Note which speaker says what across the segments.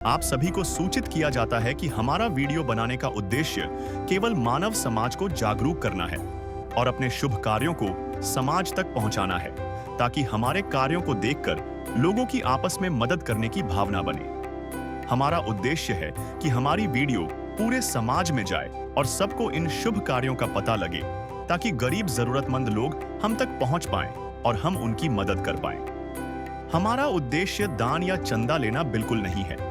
Speaker 1: आप सभी को सूचित किया जाता है कि हमारा वीडियो बनाने का उद्देश्य केवल मानव समाज को जागरूक करना है और अपने शुभ कार्यों को समाज तक पहुंचाना है, ताकि हमारे कार्यों को देखकर लोगों की आपस में मदद करने की भावना बने। हमारा उद्देश्य है कि हमारी वीडियो पूरे समाज में जाए और सबको इन शुभ कार्यों का पता लगे, ताकि गरीब जरूरतमंद लोग हम तक पहुंच पाएं और हम उनकी मदद कर पाएं। हमारा उद्देश्य दान या चंदा लेना बिल्कुल नहीं है।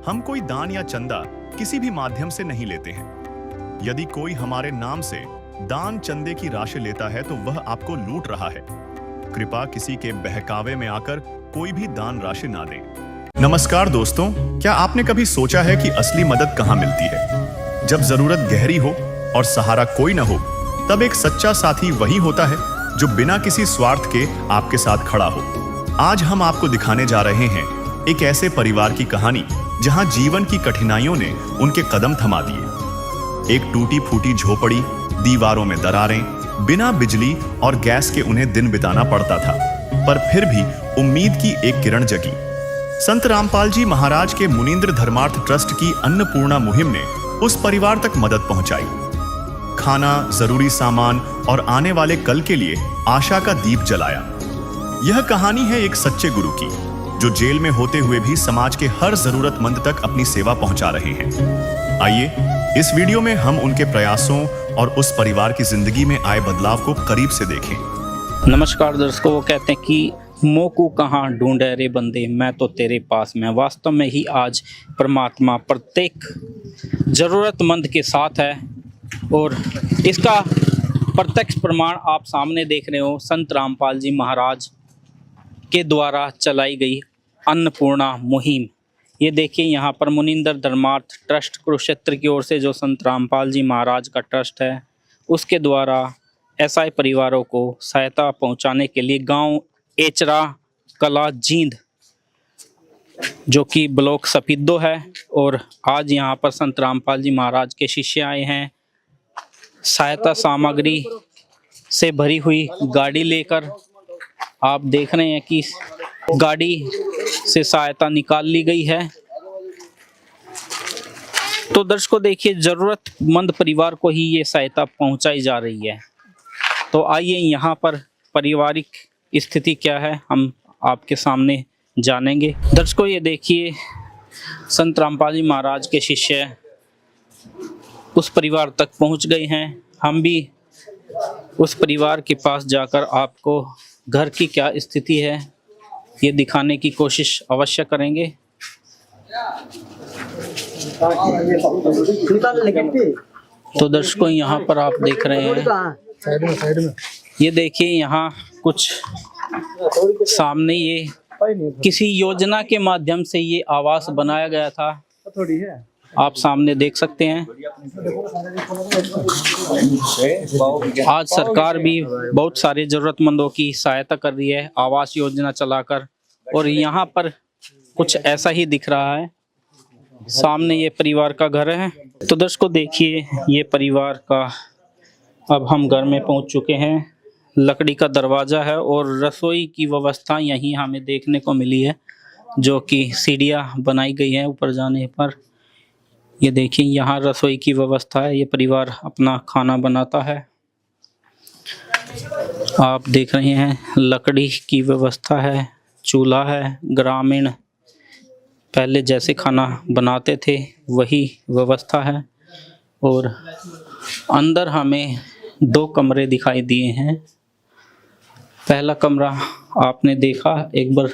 Speaker 1: हम कोई दान या चंदा किसी भी माध्यम से नहीं लेते हैं। यदि कोई हमारे नाम से दान चंदे की राशि लेता है तो वह आपको लूट रहा है। कृपया किसी के बहकावे में आकर कोई भी दान राशि ना दें। नमस्कार दोस्तों, क्या आपने कभी सोचा है कि असली मदद कहाँ मिलती है? जब जरूरत गहरी हो और सहारा कोई न हो, तब एक सच्चा साथी वही होता है जो बिना किसी स्वार्थ के आपके साथ खड़ा हो। आज हम आपको दिखाने जा रहे हैं एक ऐसे परिवार की कहानी जहां जीवन की कठिनाइयों ने उनके कदम थमा दिए। एक टूटी फूटी झोपड़ी, दीवारों में दरारें, बिना बिजली और गैस के उन्हें दिन बिताना पड़ता था, पर फिर भी उम्मीद की एक किरण जगी। संत रामपाल जी महाराज के मुनींद्र धर्मार्थ ट्रस्ट की अन्नपूर्णा मुहिम ने उस परिवार तक मदद पहुंचाई। खाना, जरूरी सामान और आने वाले कल के लिए आशा का दीप जलाया। यह कहानी है एक सच्चे गुरु की, जो जेल में होते हुए भी समाज के हर जरूरतमंद तक अपनी सेवा पहुंचा रहे हैं। आइए इस वीडियो में हम उनके प्रयासों और उस परिवार की जिंदगी में आए बदलाव को करीब से देखें।
Speaker 2: नमस्कार दर्शकों, वो कहते हैं कि मोकू कहाँ ढूंढे रे बंदे, मैं तो तेरे पास में। वास्तव में ही आज परमात्मा प्रत्येक जरूरतमंद के साथ है और इसका प्रत्यक्ष प्रमाण आप सामने देख रहे हो। संत रामपाल जी महाराज के द्वारा चलाई गई अन्नपूर्णा मुहिम। ये देखिए, यहाँ पर मुनींद्र धर्मार्थ ट्रस्ट कुरुक्षेत्र की ओर से जो संत रामपाल जी महाराज का ट्रस्ट है, उसके द्वारा असहाय परिवारों को सहायता पहुंचाने के लिए गांव एचरा कला जींद, जो कि ब्लॉक सफीदो है, और आज यहाँ पर संत रामपाल जी महाराज के शिष्य आए हैं सहायता सामग्री से भरी हुई गाड़ी लेकर। आप देख रहे हैं कि गाड़ी से सहायता निकाल ली गई है। तो दर्शकों देखिए, जरूरतमंद परिवार को ही ये सहायता पहुंचाई जा रही है। तो आइए यहाँ पर पारिवारिक स्थिति क्या है हम आपके सामने जानेंगे। दर्शकों ये देखिए, संत रामपाल जी महाराज के शिष्य उस परिवार तक पहुंच गए हैं। हम भी उस परिवार के पास जाकर आपको घर की क्या स्थिति है ये दिखाने की कोशिश अवश्य करेंगे। तो दर्शकों यहाँ पर आप देख रहे हैं, ये देखिए यहाँ कुछ सामने ये किसी योजना के माध्यम से ये आवास बनाया गया था, आप सामने देख सकते हैं। आज सरकार भी बहुत सारे जरूरतमंदों की सहायता कर रही है आवास योजना चलाकर, और यहाँ पर कुछ ऐसा ही दिख रहा है। सामने ये परिवार का घर है। तो दर्शकों देखिए, ये परिवार का अब हम घर में पहुँच चुके हैं। लकड़ी का दरवाजा है और रसोई की व्यवस्था यहीं हमें देखने को मिली है, जो कि सीढ़ियाँ बनाई गई हैं ऊपर जाने पर। ये देखिए, यहाँ रसोई की व्यवस्था है। ये परिवार अपना खाना बनाता है। आप देख रहे हैं लकड़ी की व्यवस्था है, चूल्हा है। ग्रामीण पहले जैसे खाना बनाते थे वही व्यवस्था है। और अंदर हमें 2 कमरे दिखाई दिए हैं। पहला कमरा आपने देखा, एक बार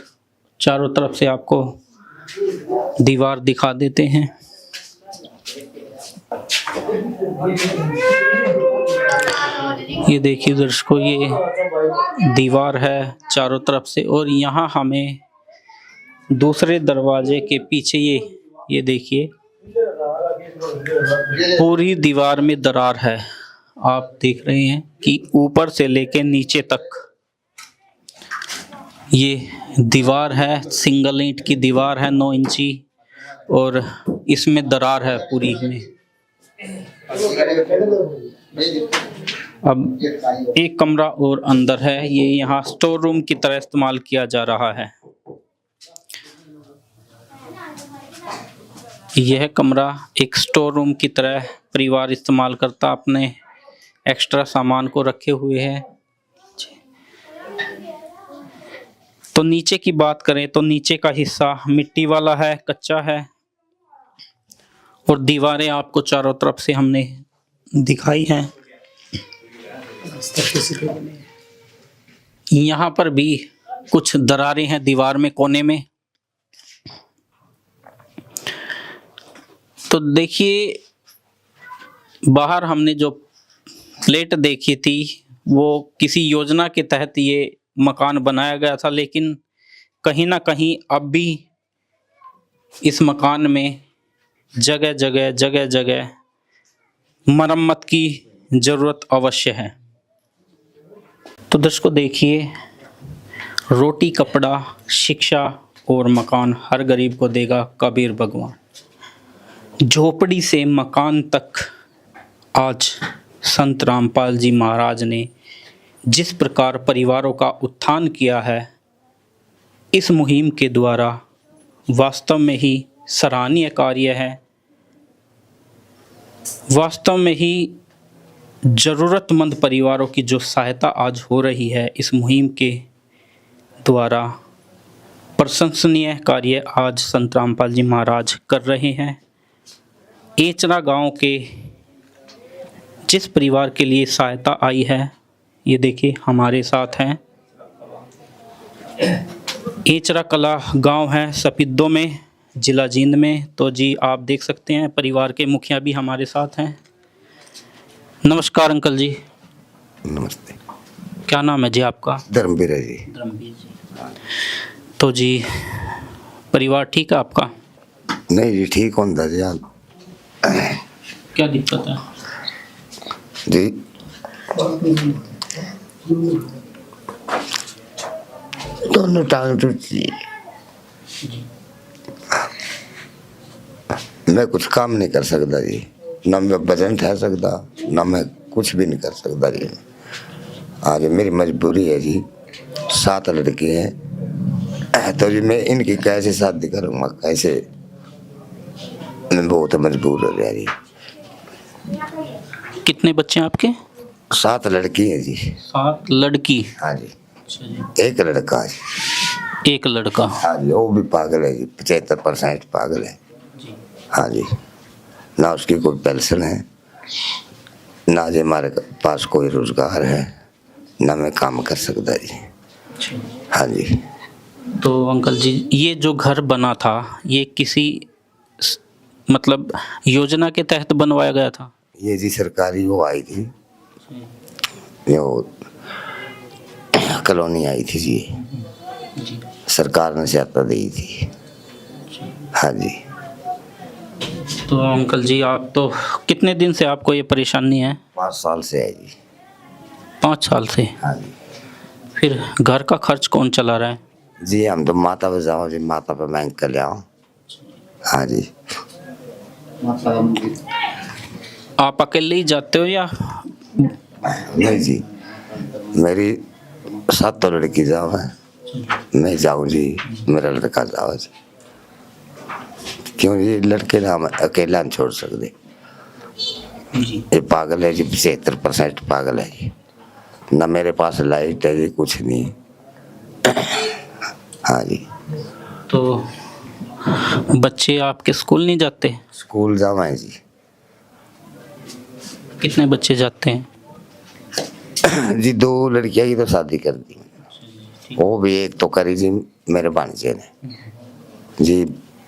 Speaker 2: चारों तरफ से आपको दीवार दिखा देते हैं। ये देखिए दर्शकों, ये दीवार है चारों तरफ से, और यहाँ हमें दूसरे दरवाजे के पीछे ये देखिए पूरी दीवार में दरार है। आप देख रहे हैं कि ऊपर से लेके नीचे तक ये दीवार है। सिंगल ईंट की दीवार है 9 इंची, और इसमें दरार है पूरी में। अब एक कमरा और अंदर है, ये यहाँ स्टोर रूम की तरह इस्तेमाल किया जा रहा है। यह कमरा एक स्टोर रूम की तरह परिवार इस्तेमाल करता, अपने एक्स्ट्रा सामान को रखे हुए है। तो नीचे की बात करें तो नीचे का हिस्सा मिट्टी वाला है, कच्चा है, और दीवारें आपको चारों तरफ से हमने दिखाई हैं। यहाँ पर भी कुछ दरारें हैं दीवार में, कोने में। तो देखिए, बाहर हमने जो प्लेट देखी थी वो किसी योजना के तहत ये मकान बनाया गया था, लेकिन कहीं ना कहीं अब भी इस मकान में जगह जगह मरम्मत की ज़रूरत अवश्य है। तो दर्शकों देखिए, रोटी, कपड़ा, शिक्षा और मकान हर गरीब को देगा कबीर भगवान। झोपड़ी से मकान तक आज संत रामपाल जी महाराज ने जिस प्रकार परिवारों का उत्थान किया है, इस मुहिम के द्वारा वास्तव में ही सराहनीय कार्य है। वास्तव में ही ज़रूरतमंद परिवारों की जो सहायता आज हो रही है इस मुहिम के द्वारा, प्रशंसनीय कार्य आज संत रामपाल जी महाराज कर रहे हैं। एचरा गांव के जिस परिवार के लिए सहायता आई है, ये देखिए हमारे साथ हैं। एचरा कला गांव है सपिद्दो में, जिला जींद में। तो जी आप देख सकते हैं परिवार के मुखिया भी हमारे साथ हैं। नमस्कार अंकल जी।
Speaker 3: नमस्ते।
Speaker 2: क्या नाम है जी आपका?
Speaker 3: धर्मवीर है जी।
Speaker 2: धर्मवीर जी। तो जी परिवार ठीक है आपका?
Speaker 3: नहीं जी, ठीक होता जी। आप
Speaker 2: क्या दिक्कत है
Speaker 3: जी? दोनों टांग टूटी। मैं कुछ काम नहीं कर सकता जी, ना मैं वजन उठा सकता, ना मैं कुछ भी नहीं कर सकता जी। आज मेरी मजबूरी है जी। 7 लड़के हैं, तो जी मैं इनकी कैसे शादी करूँगा, कैसे? मैं बहुत मजबूर हो गया जी।
Speaker 2: कितने बच्चे हैं आपके?
Speaker 3: 7 लड़की हैं जी।
Speaker 2: 7 लड़की?
Speaker 3: हाँ जी। एक लड़का है।
Speaker 2: एक लड़का?
Speaker 3: हाँ जी, वो भी पागल है जी, 75% पागल है। हाँ जी, ना उसकी कोई पेंशन है, ना जी हमारे पास कोई रोजगार है, ना मैं काम कर सकता जी। हाँ जी।
Speaker 2: तो अंकल जी, ये जो घर बना था ये किसी मतलब योजना के तहत बनवाया गया था?
Speaker 3: ये जी सरकारी वो आई थी, वो कॉलोनी आई थी जी, सरकार ने सहायता दी थी। हाँ जी।
Speaker 2: तो अंकल जी आप तो कितने दिन से आपको ये परेशानी है?
Speaker 3: 5 साल से है जी।
Speaker 2: 5 साल से?
Speaker 3: हाँ जी।
Speaker 2: फिर घर का खर्च कौन चला रहा है?
Speaker 3: जी हम तो माता पे जाओ जी, माता पे बैंक कर ले आओ। हाँ जी।
Speaker 2: आप अकेले ही जाते हो या?
Speaker 3: नहीं जी, मेरी 7 लड़की जाओ है, मैं जाऊँ जी, मेरा लड़का जाओ जी। क्यों जी, लड़के ना हम अकेला नहीं छोड़ सकते। ये पागल है जी, 75% पागल है जी। ना मेरे पास लाइट है जी, कुछ नहीं। हाँ जी।
Speaker 2: तो बच्चे आपके स्कूल नहीं जाते?
Speaker 3: स्कूल जावा है जी।
Speaker 2: कितने बच्चे जाते हैं?
Speaker 3: जी 2 लड़कियां की तो शादी कर दी, वो भी एक तो करी जी मेरे भांजे ने जी,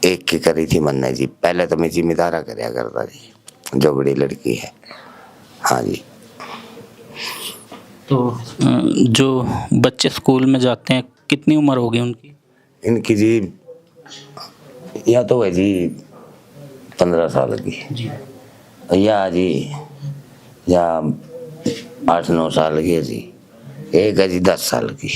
Speaker 3: एक की करी थी मन्ने जी। पहले तो मैं जिम्मेदारा करया करता जी, जो बड़ी लड़की है। हाँ जी।
Speaker 2: तो जो बच्चे स्कूल में जाते हैं कितनी उम्र होगी उनकी?
Speaker 3: इनकी जी या तो है जी 15 साल की
Speaker 2: जी,
Speaker 3: या जी, या 8-9 साल की है जी। एक है जी 10 साल की।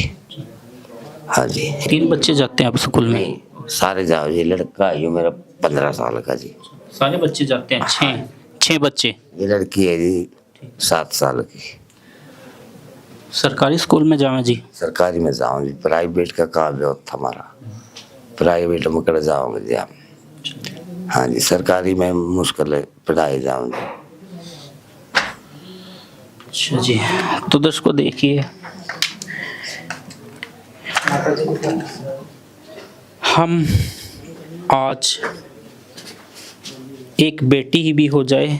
Speaker 3: हाँ जी।
Speaker 2: 3 बच्चे जाते हैं आप स्कूल में?
Speaker 3: नहीं, सारे जाओ जी। लड़का है मेरा 15 साल का जी।
Speaker 2: सारे बच्चे जाते हैं? 6 बच्चे?
Speaker 3: ये लड़की है जी 7 साल की।
Speaker 2: सरकारी स्कूल में जावे जी?
Speaker 3: सरकारी में जाऊँ जी, प्राइवेट का काम बहुत था हमारा। प्राइवेट में कर जाओगे जी हम। हाँ जी, सरकारी में मुश्किल है पढ़ाए जाऊँ।
Speaker 2: अच्छा जी, तो दर्शकों देखिए, हम आज एक बेटी ही भी हो जाए।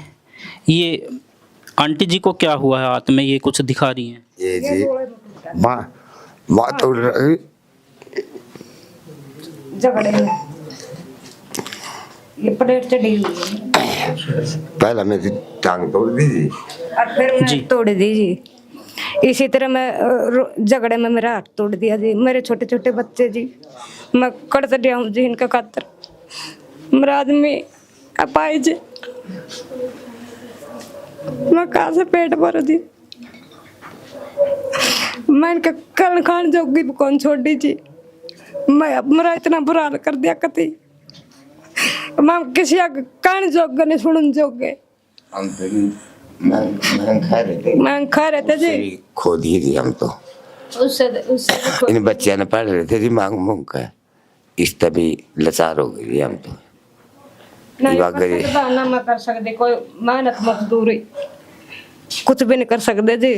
Speaker 2: ये आंटी जी को क्या हुआ है हाथ में, ये कुछ दिखा रही हैं?
Speaker 3: ये जी माँ तोड़ रही,
Speaker 4: झगड़े में ये प्लेट चढ़ी हुई है।
Speaker 3: पहला मेरी टांग तोड़ दी जी,
Speaker 4: और फिर
Speaker 2: जी।
Speaker 4: मैं तोड़ दी जी। इसी तरह मैं झगड़े में मेरा हाथ तोड़ दिया जी। मेरे छोटे छोटे बच्चे जी, मैं कट दिया हूँ जी इनका खातर। मेरा आदमी अपाहिज, मैं कहाँ से पेट भर दी। मैं इनका कल खान जोगी भी कौन छोड़ दी जी। मैं मेरा इतना बुरा हाल कर दिया कति, मैं किसी का कान जोग नहीं सुन जोगे।
Speaker 3: हम मैं खा रहे थे
Speaker 4: जी।
Speaker 3: खो दिए जी हम तो।
Speaker 4: उससे
Speaker 3: इन बच्चे ने पढ़ रहे थे जी मांग मूंग का, इस तभी लाचार हो गई हम तो।
Speaker 4: नहीं
Speaker 3: दिमाग
Speaker 4: कर
Speaker 3: गई।
Speaker 4: सकता, ना मैं कर सकते, कोई मेहनत मजदूरी कुछ भी नहीं कर सकते जी।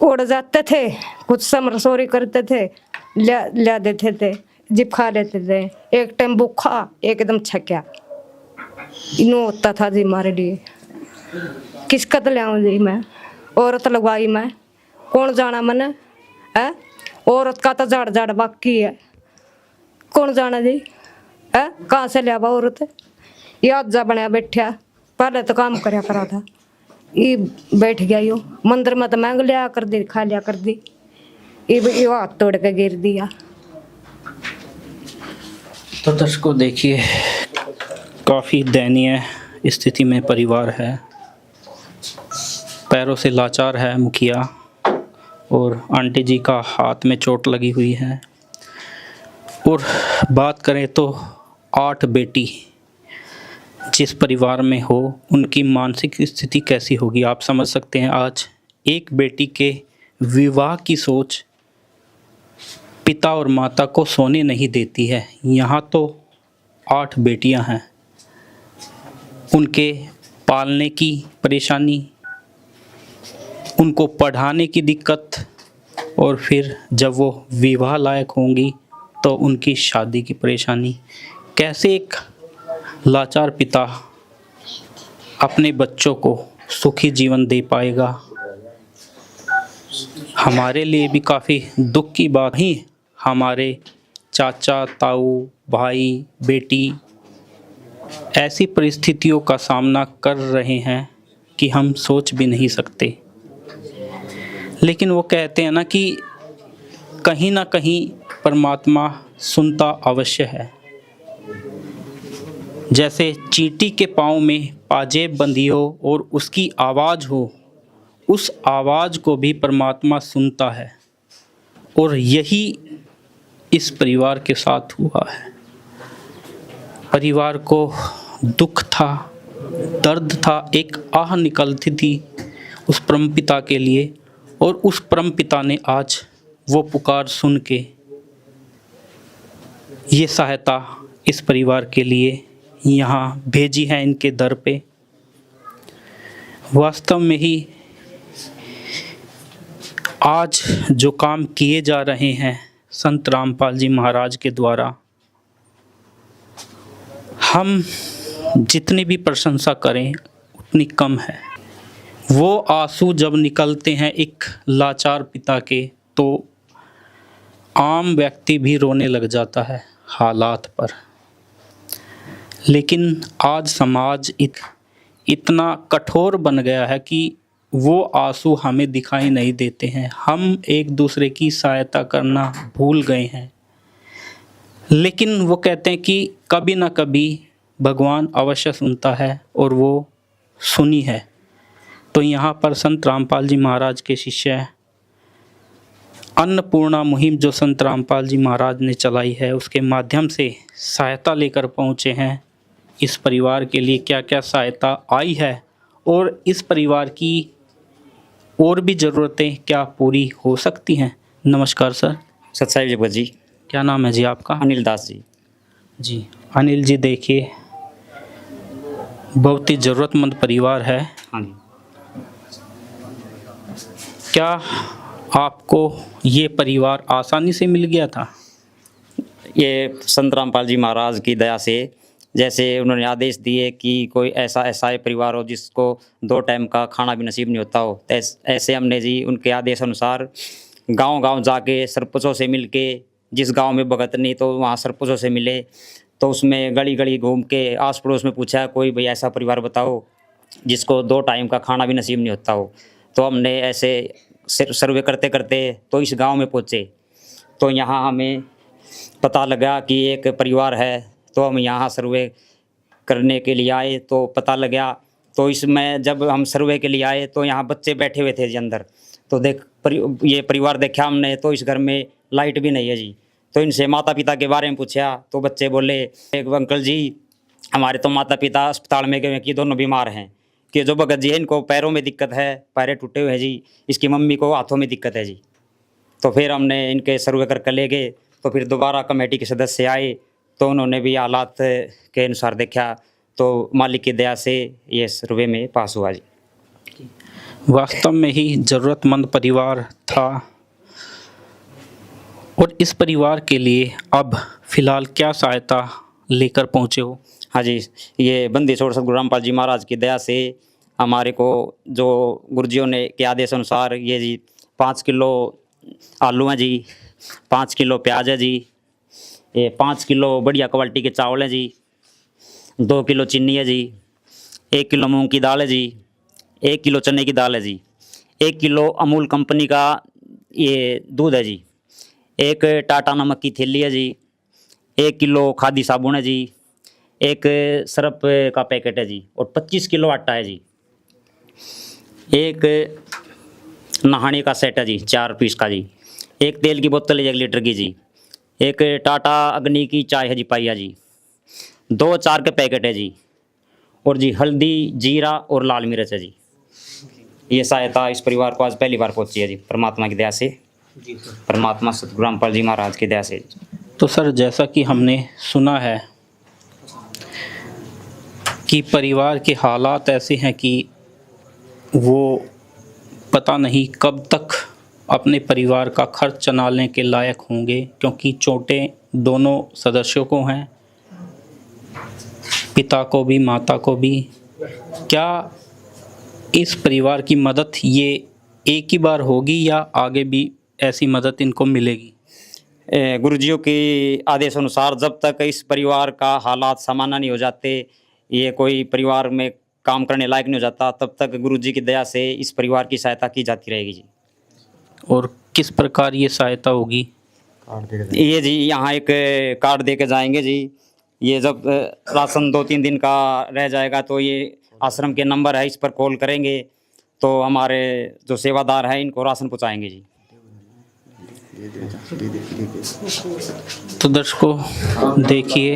Speaker 4: उड़ जाते थे, कुछ समरसोरी करते थे, ला देते थे, जिप खा लेते थे। एक टाइम भूखा एकदम छक्या इनो होता था जी हमारे लिए। किसका तो लाऊं जी मैं, औरत लगवाई मैं, कौन जाना मैंने है। औरत का तो झाड़ झाड़ बाकी है, कौन जाना जी है। कहाँ से लिया औरत, ये आजा बनया बैठा, पहले तो काम करया करा था, ये बैठ गया। यो मंदिर में तो मांग लिया कर दी, खा लिया कर दी, ये हाथ तोड़ के गिर दिया।
Speaker 2: तो दर्शकों देखिए, काफ़ी दयनीय स्थिति में परिवार है, पैरों से लाचार है मुखिया, और आंटी जी का हाथ में चोट लगी हुई है। और बात करें तो 8 बेटी जिस परिवार में हो, उनकी मानसिक स्थिति कैसी होगी आप समझ सकते हैं। आज एक बेटी के विवाह की सोच पिता और माता को सोने नहीं देती है। यहाँ तो 8 बेटियां हैं, उनके पालने की परेशानी, उनको पढ़ाने की दिक्कत, और फिर जब वो विवाह लायक होंगी तो उनकी शादी की परेशानी। कैसे एक लाचार पिता अपने बच्चों को सुखी जीवन दे पाएगा। हमारे लिए भी काफ़ी दुख की बात ही, हमारे चाचा ताऊ भाई बेटी ऐसी परिस्थितियों का सामना कर रहे हैं कि हम सोच भी नहीं सकते। लेकिन वो कहते हैं ना कि कहीं ना कहीं परमात्मा सुनता अवश्य है। जैसे चींटी के पाँव में पाजेब बंधी हो और उसकी आवाज़ हो, उस आवाज़ को भी परमात्मा सुनता है। और यही इस परिवार के साथ हुआ है। परिवार को दुख था, दर्द था, एक आह निकलती थी उस परमपिता के लिए, और उस परमपिता ने आज वो पुकार सुन के ये सहायता इस परिवार के लिए यहाँ भेजी है इनके दर पे। वास्तव में ही आज जो काम किए जा रहे हैं संत रामपाल जी महाराज के द्वारा, हम जितनी भी प्रशंसा करें उतनी कम है। वो आंसू जब निकलते हैं एक लाचार पिता के, तो आम व्यक्ति भी रोने लग जाता है हालात पर। लेकिन आज समाज इतना कठोर बन गया है कि वो आंसू हमें दिखाई नहीं देते हैं। हम एक दूसरे की सहायता करना भूल गए हैं। लेकिन वो कहते हैं कि कभी ना कभी भगवान अवश्य सुनता है, और वो सुनी है। तो यहाँ पर संत रामपाल जी महाराज के शिष्य अन्नपूर्णा मुहिम जो संत रामपाल जी महाराज ने चलाई है, उसके माध्यम से सहायता लेकर पहुँचे हैं। इस परिवार के लिए क्या क्या सहायता आई है, और इस परिवार की और भी ज़रूरतें क्या पूरी हो सकती हैं। नमस्कार सर।
Speaker 5: सत्साई जगत जी।
Speaker 2: क्या नाम है जी आपका?
Speaker 5: अनिल दास जी।
Speaker 2: जी, अनिल जी देखिए, बहुत ही ज़रूरतमंद परिवार है।
Speaker 5: हाँ जी।
Speaker 2: क्या आपको ये परिवार आसानी से मिल गया था?
Speaker 5: ये संत रामपाल जी महाराज की दया से, जैसे उन्होंने आदेश दिए कि कोई ऐसा ऐसा परिवार हो जिसको 2 टाइम का खाना भी नसीब नहीं होता हो, ऐसे हमने जी उनके आदेश अनुसार गांव-गांव जाके सरपंचों से मिलके, जिस गांव में भगत नहीं तो वहाँ सरपंचों से मिले, तो उसमें गली-गली घूम के आस पड़ोस में पूछा कोई भाई ऐसा परिवार बताओ जिसको 2 टाइम का खाना भी नसीब नहीं होता हो। तो हमने ऐसे सर्वे करते करते तो इस गांव में पहुँचे, तो यहाँ हमें पता लगा कि एक परिवार है, तो हम यहाँ सर्वे करने के लिए आए तो पता लगा। तो इसमें जब हम सर्वे के लिए आए तो यहाँ बच्चे बैठे हुए थे जी अंदर, तो ये परिवार देखा हमने, तो इस घर में लाइट भी नहीं है जी। तो इनसे माता पिता के बारे में पूछा तो बच्चे बोले एक अंकल जी हमारे तो माता पिता अस्पताल में गए हैं कि दोनों बीमार हैं, कि जो भगत जी है इनको पैरों में दिक्कत है, पैरें टूटे हुए हैं जी, इसकी मम्मी को हाथों में दिक्कत है जी। तो फिर हमने इनके सर्वे करके ले गए, तो फिर दोबारा कमेटी के सदस्य आए, तो उन्होंने भी हालात के अनुसार देखा, तो मालिक की दया से ये सर्वे में पास हुआ जी।
Speaker 2: वास्तव में ही ज़रूरतमंद परिवार था। और इस परिवार के लिए अब फिलहाल क्या सहायता लेकर पहुँचे हो?
Speaker 5: हाँ जी, ये बंदी छोड़ सतगुरु रामपाल जी महाराज की दया से हमारे को जो गुरुजियों ने के आदेश अनुसार ये जी 5 किलो आलू हैं जी, 5 किलो प्याज है जी, ये 5 किलो बढ़िया क्वालिटी के चावल हैं जी, 2 किलो चीनी है जी, 1 किलो मूंग की दाल है जी, 1 किलो चने की दाल है जी, 1 किलो अमूल कंपनी का ये दूध है जी, 1 टाटा नमक की थैली है जी, 1 किलो खादी साबुन है जी, 1 सरफ का पैकेट है जी, और 25 किलो आटा है जी, 1 नहाने का सेट है जी 4 पीस का जी, 1 तेल की बोतल है 1 लीटर की जी, 1 टाटा अग्नि की चाय है जी पाइया जी, 2 अचार के पैकेट है जी, और जी हल्दी जीरा और लाल मिर्च है जी। ये सहायता इस परिवार को आज पहली बार पहुंची है जी, परमात्मा की दया से, परमात्मा सतगुरु रामपाल जी महाराज की दया से।
Speaker 2: तो सर, जैसा कि हमने सुना है कि परिवार के हालात ऐसे हैं कि वो पता नहीं कब तक अपने परिवार का खर्च चलाने के लायक होंगे, क्योंकि चोटें दोनों सदस्यों को हैं, पिता को भी माता को भी। क्या इस परिवार की मदद ये एक ही बार होगी या आगे भी ऐसी मदद इनको मिलेगी?
Speaker 5: गुरुजियों के आदेश अनुसार जब तक इस परिवार का हालात सामान्य नहीं हो जाते, ये कोई परिवार में काम करने लायक नहीं हो जाता, तब तक गुरुजी की दया से इस परिवार की सहायता की जाती रहेगी जी।
Speaker 2: और किस प्रकार ये सहायता होगी?
Speaker 5: ये जी यहाँ एक कार्ड दे के जाएंगे जी, ये जब राशन 2-3 दिन का रह जाएगा तो ये आश्रम के नंबर है, इस पर कॉल करेंगे तो हमारे जो सेवादार हैं इनको राशन पहुँचाएंगे जी।
Speaker 2: तो दर्शकों देखिए,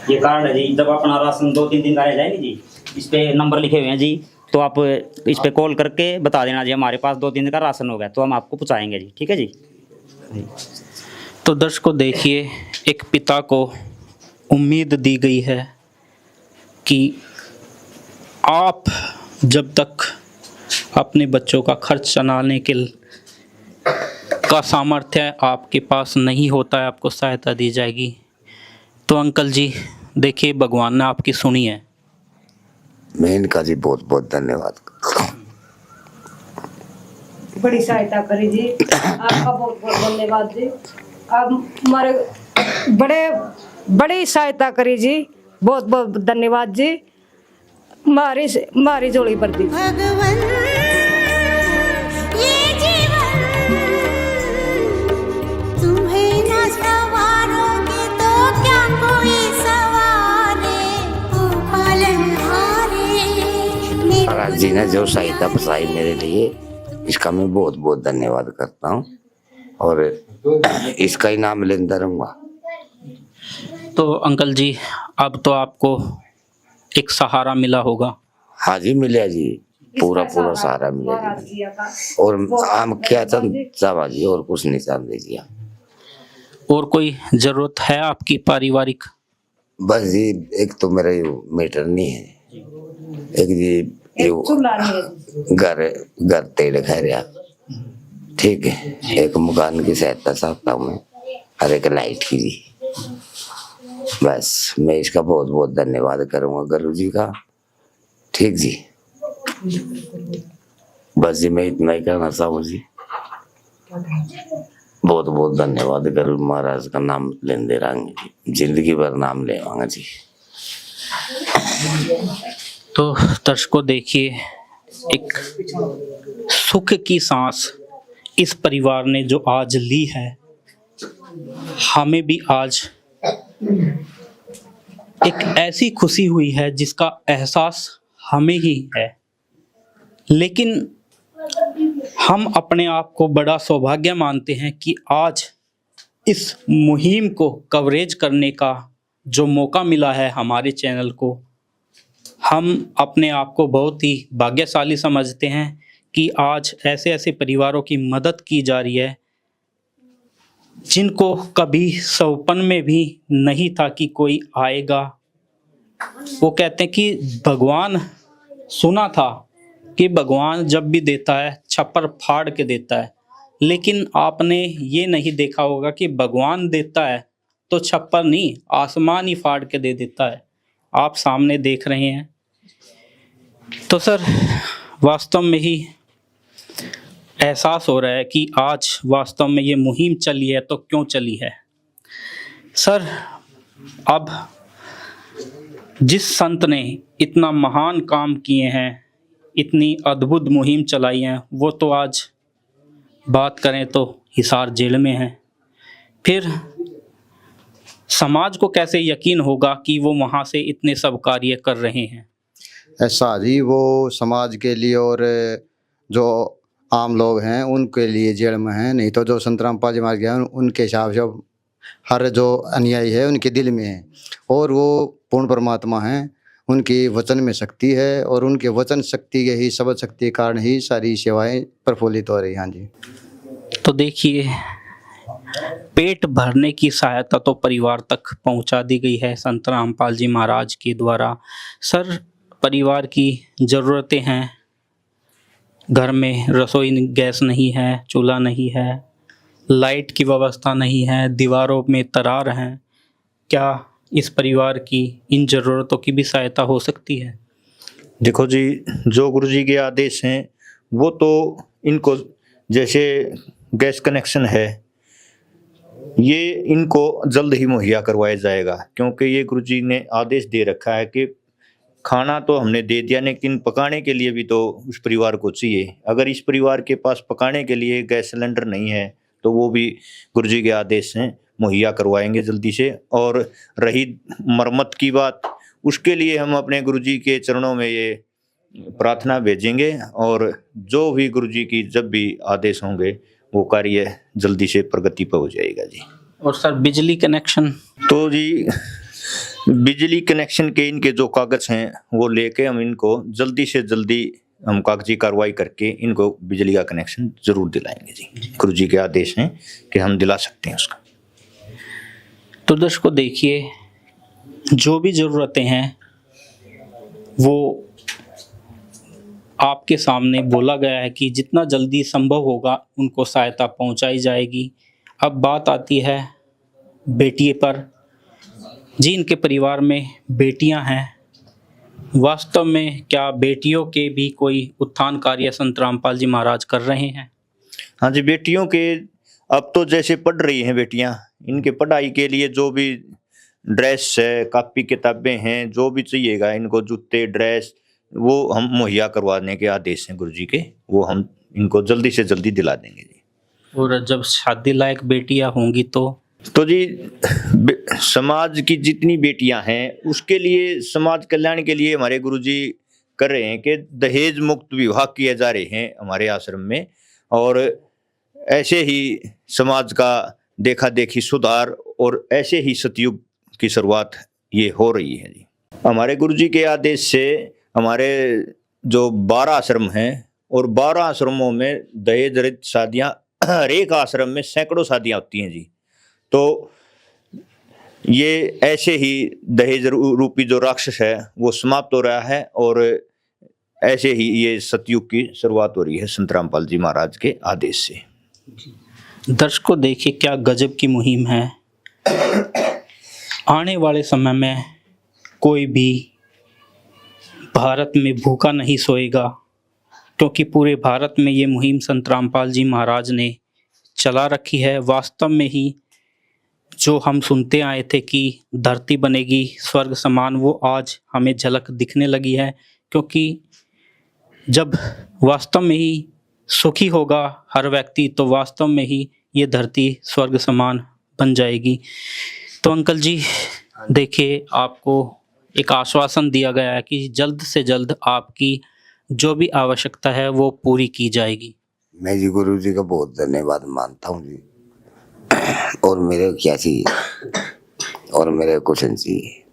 Speaker 5: ये कार्ड है जी, जब अपना राशन 2-3 दिन का रह जाएगा जी, इस पे नंबर लिखे हुए हैं जी, तो आप इस पे कॉल करके बता देना जी हमारे पास 2-3 दिन का राशन हो गया, तो हम आपको पहुँचाएंगे जी। ठीक है जी।
Speaker 2: तो दर्शकों देखिए, एक पिता को उम्मीद दी गई है कि आप जब तक अपने बच्चों का खर्च चलाने का सामर्थ्य आपके पास नहीं होता है, आपको सहायता दी जाएगी। तो अंकल जी देखिए, भगवान ने आपकी सुनी है।
Speaker 3: मैं इनका जी बहुत बहुत धन्यवाद।
Speaker 4: बड़ी सहायता करी जी, आपका बहुत बहुत धन्यवाद जी। आप हमारे बड़ी सहायता करी जी, बहुत बहुत धन्यवाद जी। मारी जोड़ी पर दी
Speaker 6: भगवान, ये जीवन तुम्हें न सवारोगे तो क्या कोई सवारे, ओ पालनहारे।
Speaker 3: महाराज जी ने जो सहायता बताई मेरे लिए, इसका मैं बहुत बहुत धन्यवाद करता हूँ, और इसका इनाम लेता रहूँगा।
Speaker 2: तो अंकल जी, अब तो आपको एक सहारा मिला होगा।
Speaker 3: हाँ जी, मिला जी, पूरा सहारा मिला जी। और हम क्या चाहते जी, और कुछ नहीं चाहते जी।
Speaker 2: और कोई जरूरत है आपकी पारिवारिक?
Speaker 3: बस जी, एक तो मेरा ये मीटर नहीं है, एक जी ये घर घर तेड़ खा रहा, ठीक है, एक मकान की सहायता चाहता हूँ मैं, और एक लाइट की जी। बस मैं इसका बहुत बहुत धन्यवाद करूंगा गुरु जी का, ठीक जी। बस जी मैं इतना ही कहना चाहूँ जी, बहुत बहुत धन्यवाद गुरु महाराज का नाम लेंदे रहेंगे जी, जिंदगी भर नाम लेवांगा जी।
Speaker 2: तो दर्शकों देखिए, एक सुख की सांस इस परिवार ने जो आज ली है, हमें भी आज एक ऐसी खुशी हुई है जिसका एहसास हमें ही है। लेकिन हम अपने आप को बड़ा सौभाग्य मानते हैं कि आज इस मुहिम को कवरेज करने का जो मौका मिला है हमारे चैनल को, हम अपने आप को बहुत ही भाग्यशाली समझते हैं कि आज ऐसे ऐसे परिवारों की मदद की जा रही है जिनको कभी सपन में भी नहीं था कि कोई आएगा। वो कहते हैं कि भगवान, सुना था कि भगवान जब भी देता है छप्पर फाड़ के देता है, लेकिन आपने ये नहीं देखा होगा कि भगवान देता है तो छप्पर नहीं, आसमान ही फाड़ के दे देता है। आप सामने देख रहे हैं। तो सर, वास्तव में ही एहसास हो रहा है कि आज वास्तव में ये मुहिम चली है तो क्यों चली है। सर, अब जिस संत ने इतना महान काम किए हैं, इतनी अद्भुत मुहिम चलाई है, वो तो आज बात करें तो हिसार जेल में है। फिर समाज को कैसे यकीन होगा कि वो वहाँ से इतने सब कार्य कर रहे हैं।
Speaker 7: ऐसा जी, वो समाज के लिए और जो आम लोग हैं उनके लिए जेल में हैं, नहीं तो जो संत रामपाल जी मार गया उनके हिसाब से हर जो अन्यायी है उनके दिल में है, और वो पूर्ण परमात्मा हैं, उनकी वचन में शक्ति है, और उनके वचन शक्ति के ही शब्द शक्ति के कारण ही सारी सेवाएं प्रफुल्लित हो रही हैं। हाँ जी।
Speaker 2: तो देखिए, पेट भरने की सहायता तो परिवार तक पहुंचा दी गई है संत रामपाल जी महाराज के द्वारा। सर, परिवार की ज़रूरतें हैं, घर में रसोई गैस नहीं है, चूल्हा नहीं है, लाइट की व्यवस्था नहीं है, दीवारों में तरार हैं, क्या इस परिवार की इन ज़रूरतों की भी सहायता हो सकती है?
Speaker 8: देखो जी, जो गुरुजी के आदेश हैं वो तो इनको, जैसे गैस कनेक्शन है, ये इनको जल्द ही मुहैया करवाया जाएगा, क्योंकि ये गुरुजी ने आदेश दे रखा है कि खाना तो हमने दे दिया, लेकिन पकाने के लिए भी तो उस परिवार को चाहिए। अगर इस परिवार के पास पकाने के लिए गैस सिलेंडर नहीं है तो वो भी गुरुजी के आदेश हैं, मुहैया करवाएंगे जल्दी से। और रही मरम्मत की बात, उसके लिए हम अपने गुरुजी के चरणों में ये प्रार्थना भेजेंगे, और जो भी गुरुजी की जब भी आदेश होंगे वो कार्य जल्दी से प्रगति पर हो जाएगा जी।
Speaker 2: और सर, बिजली कनेक्शन?
Speaker 8: तो जी, बिजली कनेक्शन के इनके जो कागज हैं वो लेके हम इनको जल्दी से जल्दी हम कागजी कार्रवाई करके इनको बिजली का कनेक्शन जरूर दिलाएंगे जी। गुरुजी के आदेश हैं कि हम दिला सकते हैं उसका।
Speaker 2: तो दर्शकों देखिए, जो भी ज़रूरतें हैं वो आपके सामने बोला गया है कि जितना जल्दी संभव होगा उनको सहायता पहुंचाई जाएगी। अब बात आती है बेटिए पर। जी, इनके परिवार में बेटियां हैं, वास्तव में क्या बेटियों के भी कोई उत्थान कार्य संत रामपाल जी महाराज कर रहे हैं?
Speaker 8: हाँ जी, बेटियों के अब तो जैसे पढ़ रही हैं बेटियां, इनके पढ़ाई के लिए जो भी ड्रेस है, कापी किताबें हैं, जो भी चाहिएगा इनको, जूते ड्रेस, वो हम मुहैया करवाने के आदेश हैं गुरुजी के, वो हम इनको जल्दी से जल्दी दिला देंगे जी।
Speaker 2: और जब शादी लायक बेटियां होंगी तो
Speaker 8: जी, समाज की जितनी बेटियां हैं उसके लिए, समाज कल्याण के लिए हमारे गुरुजी कर रहे हैं कि दहेज मुक्त विवाह किए जा रहे हैं हमारे आश्रम में, और ऐसे ही समाज का देखा देखी सुधार और ऐसे ही सतयुग की शुरुआत ये हो रही है जी। हमारे गुरुजी के आदेश से हमारे जो 12 आश्रम हैं, और 12 आश्रमों में दहेज रहित शादियाँ, हर एक आश्रम में सैकड़ों शादियाँ होती हैं जी। तो ये ऐसे ही दहेज रूपी जो राक्षस है वो समाप्त हो रहा है और ऐसे ही ये सतयुग की शुरुआत हो रही है संत रामपाल जी महाराज के आदेश से।
Speaker 2: दर्शकों देखिए क्या गजब की मुहिम है। आने वाले समय में कोई भी भारत में भूखा नहीं सोएगा, क्योंकि पूरे भारत में ये मुहिम संत रामपाल जी महाराज ने चला रखी है। वास्तव में ही जो हम सुनते आए थे कि धरती बनेगी स्वर्ग समान, वो आज हमें झलक दिखने लगी है, क्योंकि जब वास्तव में ही सुखी होगा हर व्यक्ति तो वास्तव में ही ये धरती स्वर्ग समान बन जाएगी। तो अंकल जी देखिए, आपको एक आश्वासन दिया गया है कि जल्द से जल्द आपकी जो भी आवश्यकता है वो पूरी की जाएगी।
Speaker 3: मैं जी गुरु जी का बहुत धन्यवाद मानता हूँ जी। और मेरे क्या चाहिए और मेरे कुछ नहीं चाहिए,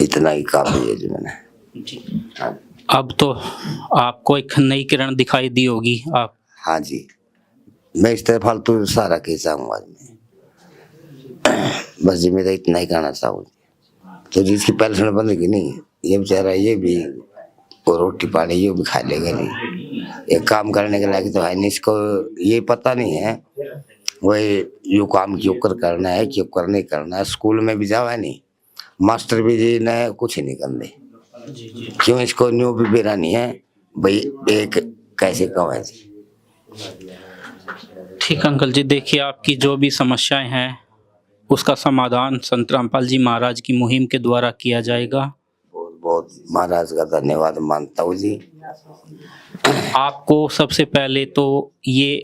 Speaker 3: इतना ही काफी है जी। मैंने
Speaker 2: अब तो आपको एक नई किरण दिखाई दी होगी आप।
Speaker 3: हाँ जी, मैं इस तरह फालतू सारा कह चाहूँगा आज मैं, बस जी मैं तो इतना ही कहना चाहूँ। तो जिसकी पेंशन बंद की नहीं, ये बेचारा ये भी और रोटी पानी ये भी खा लेगा नहीं, एक काम करने के लायक तो है नहीं। इसको ये पता नहीं है वही यू काम क्यों करना है, क्यों कर नहीं करना है। स्कूल में भी जावा नहीं, मास्टर भी जी ने कुछ नहीं करने, क्यों इसको न्यू भी बेरा नहीं है भाई एक कैसे कमाए।
Speaker 2: ठीक अंकल जी, देखिए आपकी जो भी समस्याएं हैं उसका समाधान संत रामपाल जी महाराज की मुहिम के द्वारा किया जाएगा।
Speaker 3: बहुत बहुत महाराज का धन्यवाद मानता हूँ जी।
Speaker 2: आपको सबसे पहले तो ये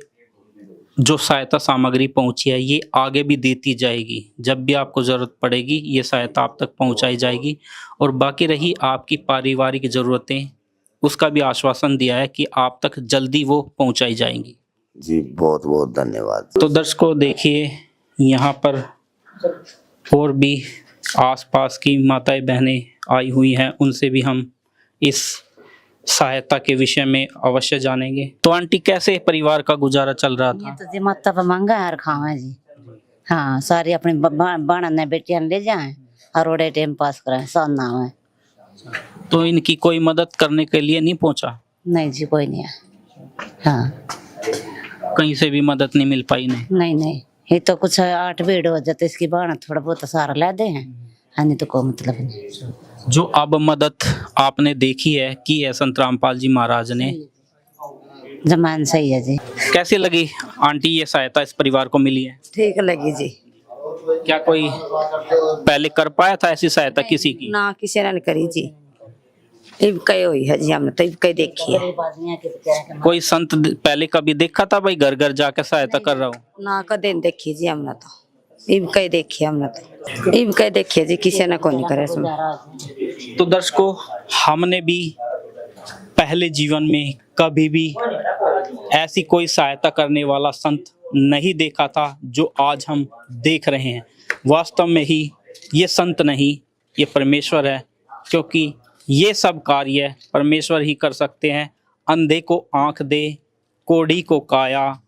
Speaker 2: जो सहायता सामग्री पहुंची है ये आगे भी देती जाएगी, जब भी आपको ज़रूरत पड़ेगी ये सहायता आप तक पहुंचाई जाएगी। और बाकी रही आपकी पारिवारिक ज़रूरतें, उसका भी आश्वासन दिया है कि आप तक जल्दी वो पहुंचाई जाएंगी
Speaker 3: जी। बहुत बहुत धन्यवाद।
Speaker 2: तो दर्शकों देखिए, यहाँ पर और भी आसपास की माताएं बहनें आई हुई हैं, उनसे भी हम इस सहायता के विषय में अवश्य जानेंगे। तो आंटी कैसे परिवार का गुजारा चल रहा था?
Speaker 9: ये तो जी माता पर मांगा है खावा जी। हाँ, सारी अपनी बाणन ने बेटियां ले जाए और ओडे टाइम पास कराए साना है।
Speaker 2: तो इनकी कोई मदद करने के लिए नहीं पहुंचा?
Speaker 9: नहीं जी, कोई नहीं है। हाँ,
Speaker 2: कहीं से भी मदद नहीं मिल पाई?
Speaker 9: नहीं, ये तो कुछ 8 भीड़ हो जाते, इसकी बाण थोड़ा बहुत सारा ले दे हैं, नहीं तो कोई मतलब नहीं।
Speaker 2: जो अब मदद आपने देखी है की है संत रामपाल जी महाराज ने,
Speaker 9: जमान सही है जी।
Speaker 2: कैसी लगी आंटी ये सहायता इस परिवार को मिली है?
Speaker 10: ठीक लगी जी।
Speaker 2: क्या कोई पहले कर पाया था ऐसी सहायता किसी की?
Speaker 10: ना, किसी ने नहीं करी जी। इब कई हुई है जी, हमने तो इब कई देखी है।
Speaker 2: कोई संत पहले कभी देखा था भाई घर घर जाकर सहायता कर रहा हूँ?
Speaker 10: ना, कदे नहीं देखी जी हमने तो, इब कई देखी हमने तो, इब कई देखी जी, किसी ने को नहीं करे इसमें।
Speaker 2: तो दर्शकों, हमने भी पहले जीवन में कभी भी ऐसी कोई सहायता करने वाला संत नहीं देखा था जो आज हम देख रहे हैं। वास्तव में ही ये संत नहीं, ये परमेश्वर है, क्योंकि ये सब कार्य परमेश्वर ही कर सकते हैं। अंधे को आंख दे, कोढ़ी को काया,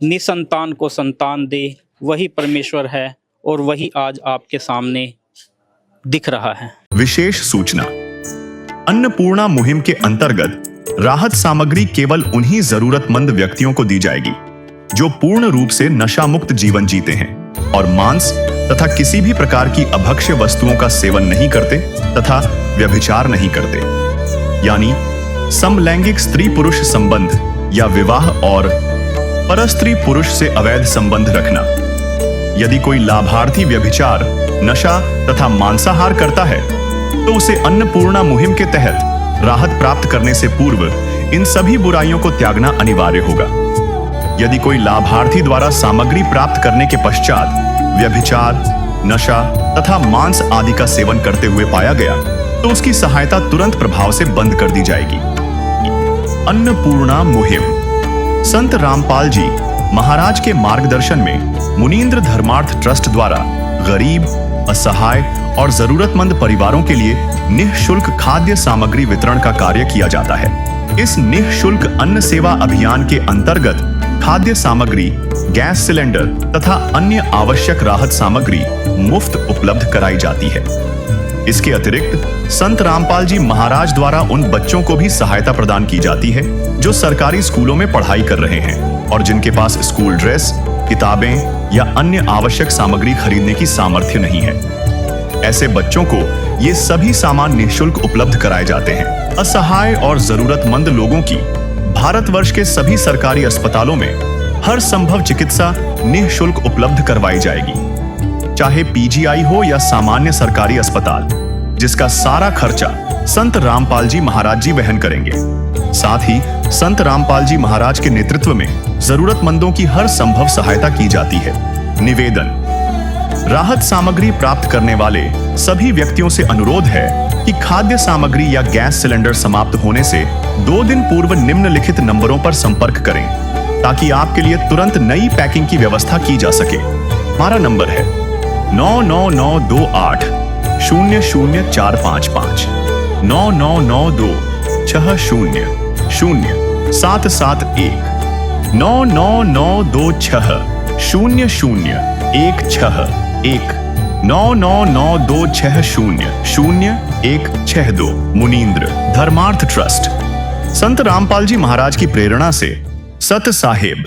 Speaker 2: निसंतान को संतान दे, वही परमेश्वर है और वही आज आपके सामने दिख रहा है।
Speaker 1: विशेष सूचना, अन्नपूर्णा मुहिम के अंतर्गत राहत सामग्री केवल उन्हीं जरूरतमंद व्यक्तियों को दी जाएगी जो पूर्ण रूप से नशा मुक्त जीवन जीते हैं और मांस तथा किसी भी प्रकार की अभक्ष्य वस्तुओं का सेवन नहीं करते तथा व्यभिचार नहीं करते, यानी समलैंगिक स्त्री पुरुष संबंध या विवाह और परस्त्री पुरुष से अवैध संबंध रखना। यदि कोई लाभार्थी व्यभिचार, नशा तथा मांसाहार करता है तो उसे अन्नपूर्णा मुहिम के तहत राहत प्राप्त करने से पूर्व इन सभी बुराइयों को त्यागना अनिवार्य होगा। यदि कोई लाभार्थी द्वारा सामग्री प्राप्त करने के पश्चात व्यभिचार, नशा तथा मांस आदि का सेवन करते हुए पाया गया तो उसकी सहायता तुरंत प्रभाव से बंद कर दी जाएगी। अन्नपूर्णा मुहिम संत रामपाल जी महाराज के मार्गदर्शन में मुनीन्द्र धर्मार्थ ट्रस्ट द्वारा गरीब, असहाय और जरूरतमंद परिवारों के लिए निःशुल्क खाद्य सामग्री वितरण का कार्य किया जाता है। इस निःशुल्क अन्न सेवा अभियान के अंतर्गत खाद्य सामग्री गैस सिलेंडर तथा अन्य आवश्यक राहत सामग्री मुफ्त उपलब्ध कराई जाती है। इसके अतिरिक्त संत रामपाल जी महाराज द्वारा उन बच्चों को भी सहायता प्रदान की जाती है जो सरकारी स्कूलों में पढ़ाई कर रहे हैं और जिनके पास स्कूल ड्रेस, किताबें या अन्य आवश्यक सामग्री खरीदने की सामर्थ्य नहीं है। ऐसे बच्चों को ये सभी सामान निःशुल्क उपलब्ध कराए जाते हैं। असहाय और जरूरतमंद लोगों की भारतवर्ष के सभी सरकारी अस्पतालों में हर संभव चिकित्सा निःशुल्क उपलब्ध करवाई जाएगी, चाहे पीजीआई हो या सामान्य सरकारी अस्पताल, जिसका सारा खर्चा संत रामपाल जी महाराज जी वहन करेंगे। साथ ही संत रामपाल जी महाराज के नेतृत्व में जरूरतमंदों की हर संभव सहायता की जाती है। निवेदन: राहत सामग्री प्राप्त करने वाले सभी व्यक्तियों से अनुरोध है कि खाद्य सामग्री या गैस सिलेंडर समाप्त होने से 2 दिन पूर्व निम्नलिखित नंबरों पर संपर्क करें ताकि आपके लिए तुरंत नई पैकिंग की व्यवस्था की जा सके। हमारा नंबर है 99928 00455 9992 60 0771 99926 0016 99926 मुनींद्र धर्मार्थ ट्रस्ट। संत रामपाल जी महाराज की प्रेरणा से सत साहिब